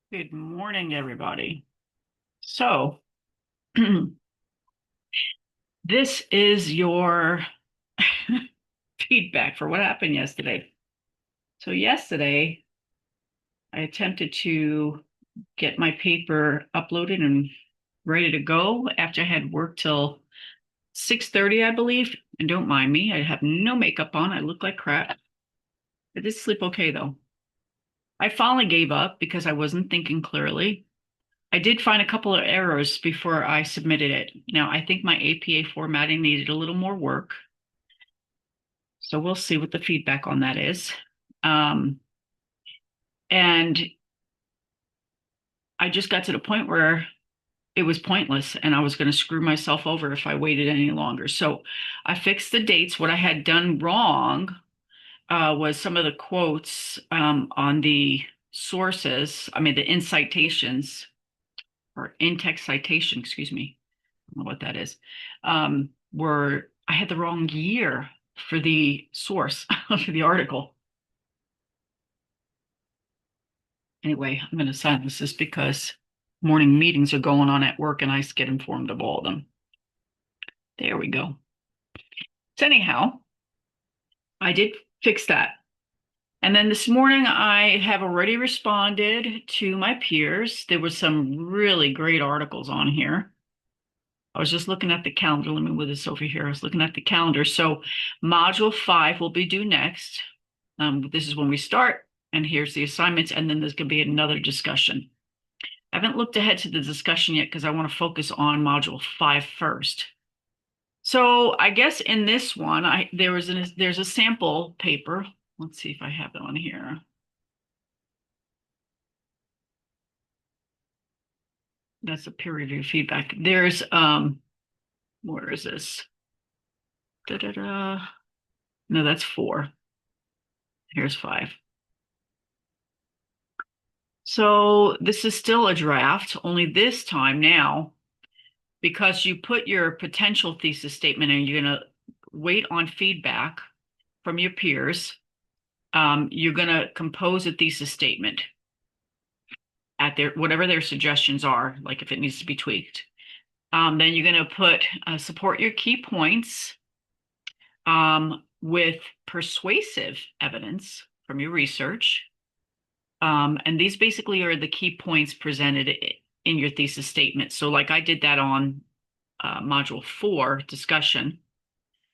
Good morning, everybody. So, this is your feedback for what happened yesterday. So, yesterday, I attempted to get my paper uploaded and ready to go after I had worked till 6:30, I believe. And don't mind me, I have no makeup on. I look like crap. I did sleep okay, though. I finally gave up because I wasn't thinking clearly. I did find a couple of errors before I submitted it. Now, I think my APA formatting needed a little more work. So we'll see what the feedback on that is. Um, and I just got to the point where it was pointless and I was going to screw myself over if I waited any longer. So I fixed the dates. What I had done wrong was some of the quotes on the sources, I mean, the in citations or in text citation, excuse me. I don't know what that is, were I had the wrong year for the source for the article. Anyway, I'm going to silence this because morning meetings are going on at work and I get informed of all of them. There we go. So anyhow, I did fix that. And then this morning, I have already responded to my peers. There were some really great articles on here. I was just looking at the calendar. Let me move this over here. I was looking at the calendar. So module 5 will be due next. This is when we start, and here's the assignments, and then there's going to be another discussion. I haven't looked ahead to the discussion yet because I want to focus on module 5 first. So I guess in this one, there's a sample paper. Let's see if I have it on here. That's a peer review feedback. There's where is this? Da, da, da. No, that's 4. Here's 5. So this is still a draft, only this time now, because you put your potential thesis statement and you're going to wait on feedback from your peers. You're going to compose a thesis statement at their whatever their suggestions are, like if it needs to be tweaked. Then you're going to put support your key points with persuasive evidence from your research. And these basically are the key points presented in your thesis statement. So like I did that on module 4 discussion.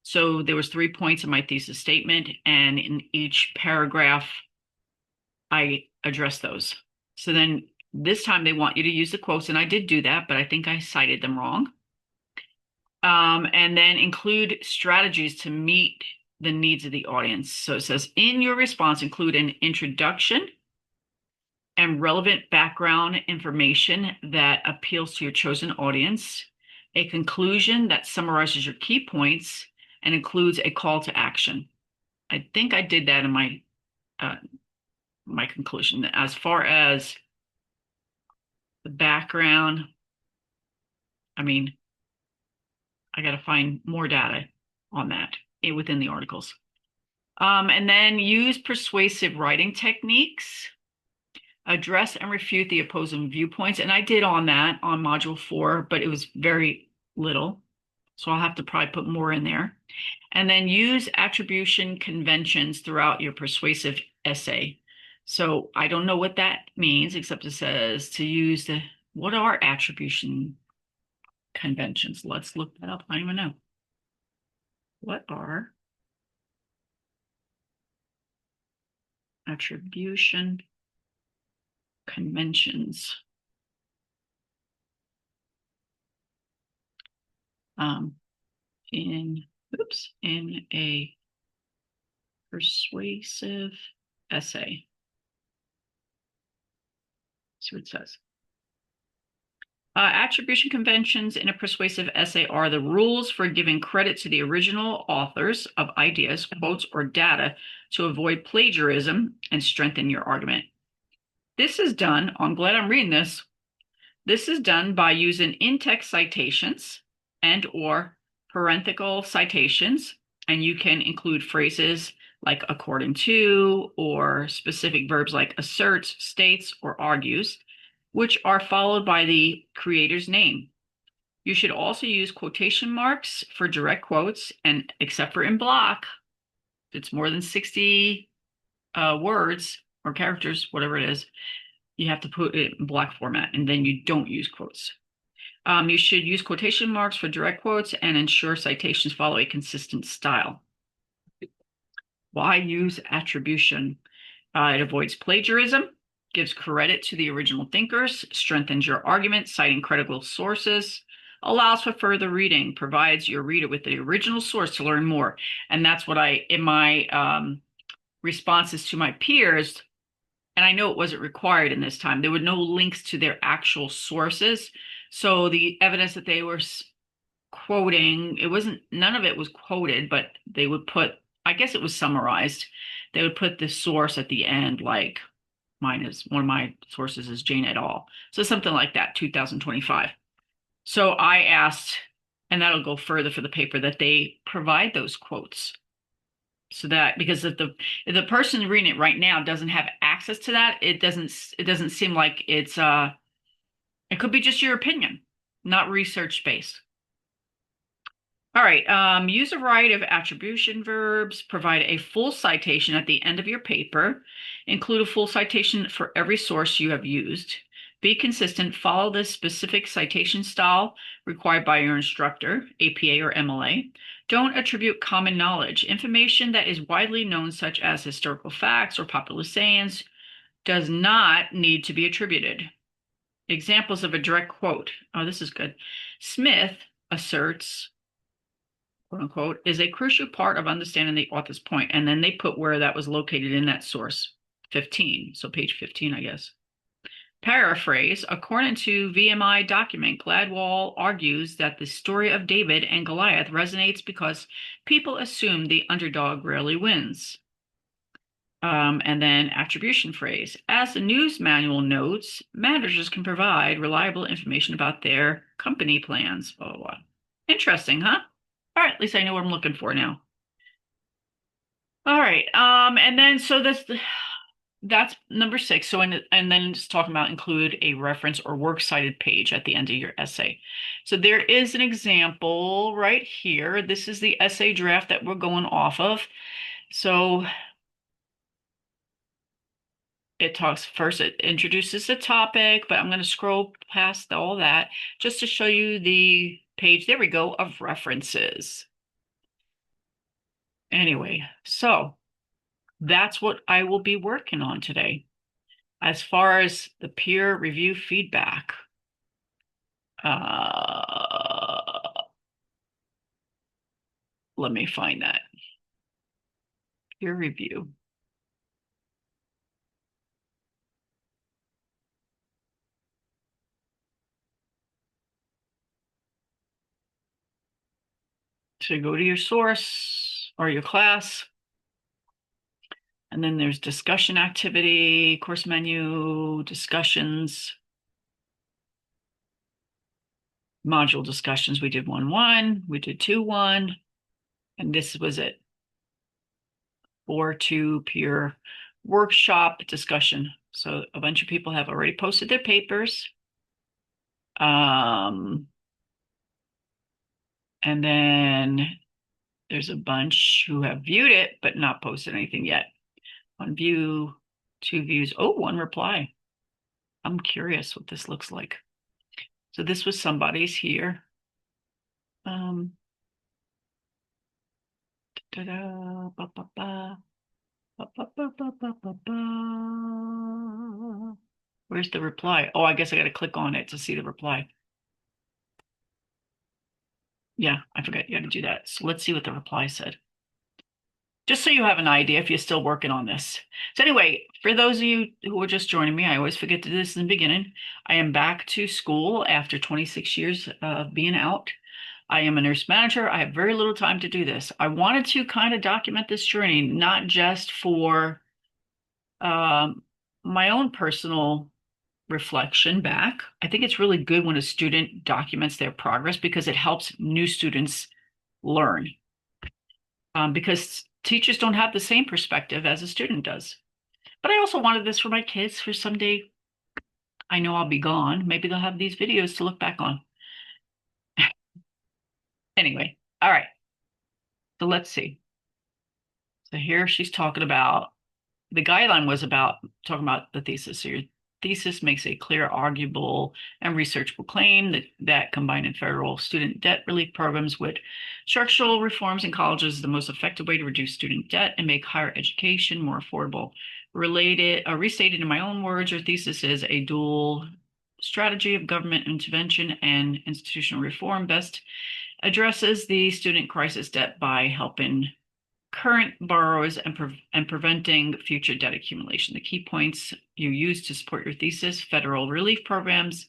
So there was 3 points in my thesis statement, and in each paragraph, I addressed those. So then this time they want you to use the quotes, and I did do that, but I think I cited them wrong. And then include strategies to meet the needs of the audience. So it says, in your response, include an introduction and relevant background information that appeals to your chosen audience, a conclusion that summarizes your key points, and includes a call to action. I think I did that in my conclusion. As far as the background, I mean, I got to find more data on that within the articles. And then use persuasive writing techniques, address and refute the opposing viewpoints. And I did on that on module 4, but it was very little. So I'll have to probably put more in there. And then use attribution conventions throughout your persuasive essay. So I don't know what that means, except it says to use what are attribution conventions? Let's look that up. I don't even know. What are attribution conventions? Um, in a persuasive essay. See what it says. Attribution conventions in a persuasive essay are the rules for giving credit to the original authors of ideas, quotes, or data to avoid plagiarism and strengthen your argument. This is done, I'm glad I'm reading this. This is done by using in-text citations and or parenthetical citations, and you can include phrases like according to or specific verbs like asserts, states, or argues. which are followed by the creator's name. You should also use quotation marks for direct quotes, and except for in block, if it's more than 60 words or characters, whatever it is, you have to put it in block format, and then you don't use quotes. You should use quotation marks for direct quotes and ensure citations follow a consistent style. Why use attribution? It avoids plagiarism, gives credit to the original thinkers, strengthens your argument, citing credible sources, allows for further reading, provides your reader with the original source to learn more. And that's what in my responses to my peers, and I know it wasn't required in this time, there were no links to their actual sources. So the evidence that they were quoting, none of it was quoted, but they would put, I guess it was summarized. They would put the source at the end, like one of my sources is Jane et al. So something like that, 2025. So I asked, and that'll go further for the paper, that they provide those quotes. So that, because if the person reading it right now doesn't have access to that, it doesn't seem like it could be just your opinion, not research based. All right, use a variety of attribution verbs, provide a full citation at the end of your paper, include a full citation for every source you have used, be consistent, follow the specific citation style required by your instructor, APA or MLA. Don't attribute common knowledge. Information that is widely known, such as historical facts or popular sayings, does not need to be attributed. Examples of a direct quote. Oh, this is good. Smith asserts, quote unquote, is a crucial part of understanding the author's point. And then they put where that was located in that source, 15. So page 15, I guess. Paraphrase, according to VMI document, Gladwell argues that the story of David and Goliath resonates because people assume the underdog rarely wins. And then attribution phrase, as the news manual notes, managers can provide reliable information about their company plans, blah, blah, blah. Interesting, huh? All right, at least I know what I'm looking for now. All right, and then so that's number 6. So, and then just talking about include a reference or works cited page at the end of your essay. So there is an example right here. This is the essay draft that we're going off of. So it introduces the topic, but I'm going to scroll past all that just to show you the page, there we go, of references. Anyway, so that's what I will be working on today. As far as the peer review feedback, let me find that. Peer review. So go to your source or your class, and then there's discussion activity, course menu, discussions, module discussions. We did 1-1, we did 2-1, and this was it. 4-2 peer workshop discussion. So a bunch of people have already posted their papers. And then there's a bunch who have viewed it, but not posted anything yet. 1 view, 2 views. Oh, 1 reply. I'm curious what this looks like. So this was somebody's here. Where's the reply? Oh, I guess I got to click on it to see the reply. Yeah, I forgot you got to do that. So let's see what the reply said. Just so you have an idea if you're still working on this. So anyway, for those of you who are just joining me, I always forget to do this in the beginning. I am back to school after 26 years of being out. I am a nurse manager. I have very little time to do this. I wanted to kind of document this journey, not just for my own personal reflection back. I think it's really good when a student documents their progress because it helps new students learn. Because teachers don't have the same perspective as a student does. But I also wanted this for my kids for someday. I know I'll be gone. Maybe they'll have these videos to look back on. Anyway, all right. So let's see. So here she's talking about the guideline was about talking about the thesis. So your thesis makes a clear, arguable, and researchable claim that combining federal student debt relief programs with structural reforms in colleges is the most effective way to reduce student debt and make higher education more affordable. Restated in my own words, your thesis is a dual strategy of government intervention and institutional reform best addresses the student crisis debt by helping current borrowers and preventing future debt accumulation. The key points you use to support your thesis: federal relief programs,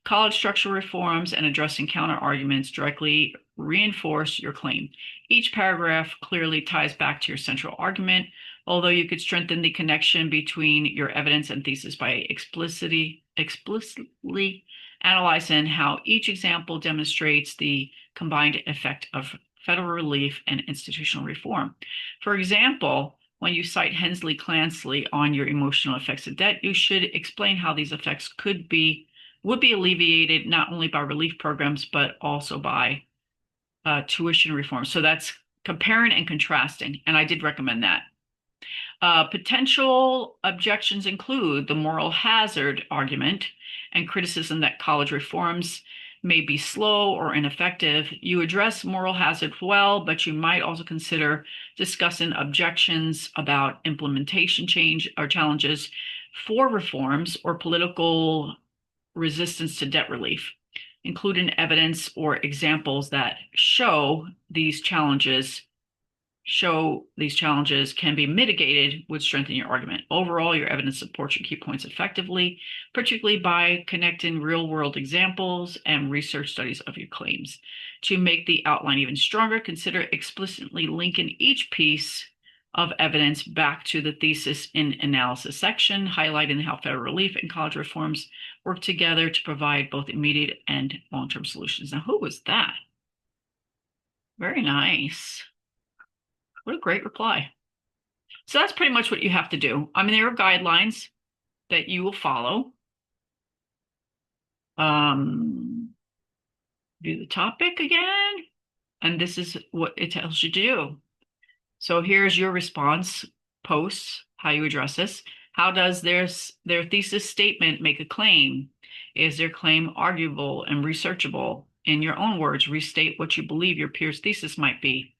college structural reforms, and addressing counter arguments directly reinforce your claim. Each paragraph clearly ties back to your central argument, although you could strengthen the connection between your evidence and thesis by explicitly analyzing how each example demonstrates the combined effect of federal relief and institutional reform. For example, when you cite Hensley Clancy on your emotional effects of debt, you should explain how these effects would be alleviated not only by relief programs, but also by tuition reform. So that's comparing and contrasting. And I did recommend that. Potential objections include the moral hazard argument and criticism that college reforms may be slow or ineffective. You address moral hazard well, but you might also consider discussing objections about implementation change or challenges for reforms or political resistance to debt relief, including evidence or examples that show these challenges can be mitigated would strengthen your argument. Overall, your evidence supports your key points effectively, particularly by connecting real-world examples and research studies of your claims. To make the outline even stronger, consider explicitly linking each piece of evidence back to the thesis in analysis section, highlighting how federal relief and college reforms work together to provide both immediate and long-term solutions. Now, who was that? Very nice. What a great reply. So that's pretty much what you have to do. I mean, there are guidelines that you will follow. Do the topic again, and this is what it tells you to do. So here's your response posts, how you address this. How does their thesis statement make a claim? Is their claim arguable and researchable? In your own words, restate what you believe your peer's thesis might be,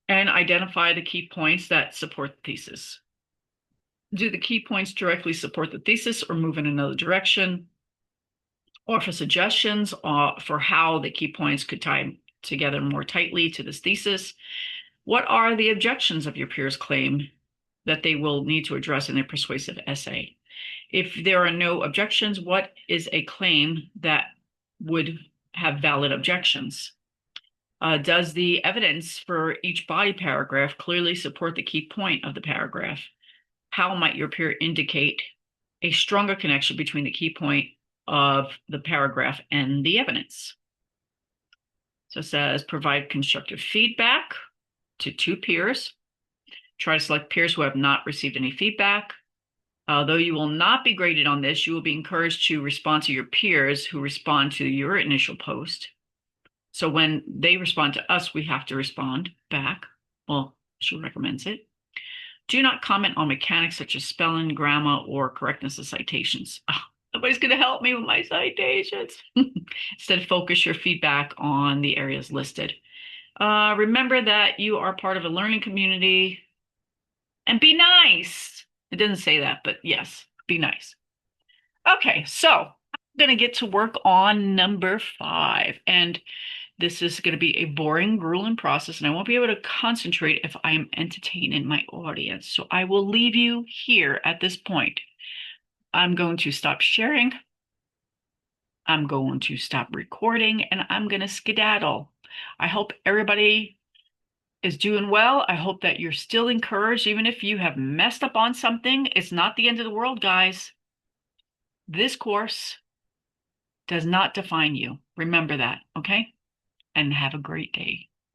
and identify the key points that support the thesis. Do the key points directly support the thesis or move in another direction? Offer suggestions for how the key points could tie together more tightly to this thesis. What are the objections of your peer's claim that they will need to address in their persuasive essay? If there are no objections, what is a claim that would have valid objections? Does the evidence for each body paragraph clearly support the key point of the paragraph? How might your peer indicate a stronger connection between the key point of the paragraph and the evidence? So it says, provide constructive feedback to 2 peers. Try to select peers who have not received any feedback. Though you will not be graded on this, you will be encouraged to respond to your peers who respond to your initial post. So when they respond to us, we have to respond back. Well, she recommends it. Do not comment on mechanics such as spelling, grammar, or correctness of citations. Oh, nobody's going to help me with my citations. Instead, focus your feedback on the areas listed. Remember that you are part of a learning community, and be nice. It doesn't say that, but yes, be nice. Okay, so I'm going to get to work on number 5, and this is going to be a boring, grueling process, and I won't be able to concentrate if I am entertaining my audience. So I will leave you here at this point. I'm going to stop sharing. I'm going to stop recording, and I'm going to skedaddle. I hope everybody is doing well. I hope that you're still encouraged, even if you have messed up on something. It's not the end of the world, guys. This course does not define you. Remember that, okay? And have a great day.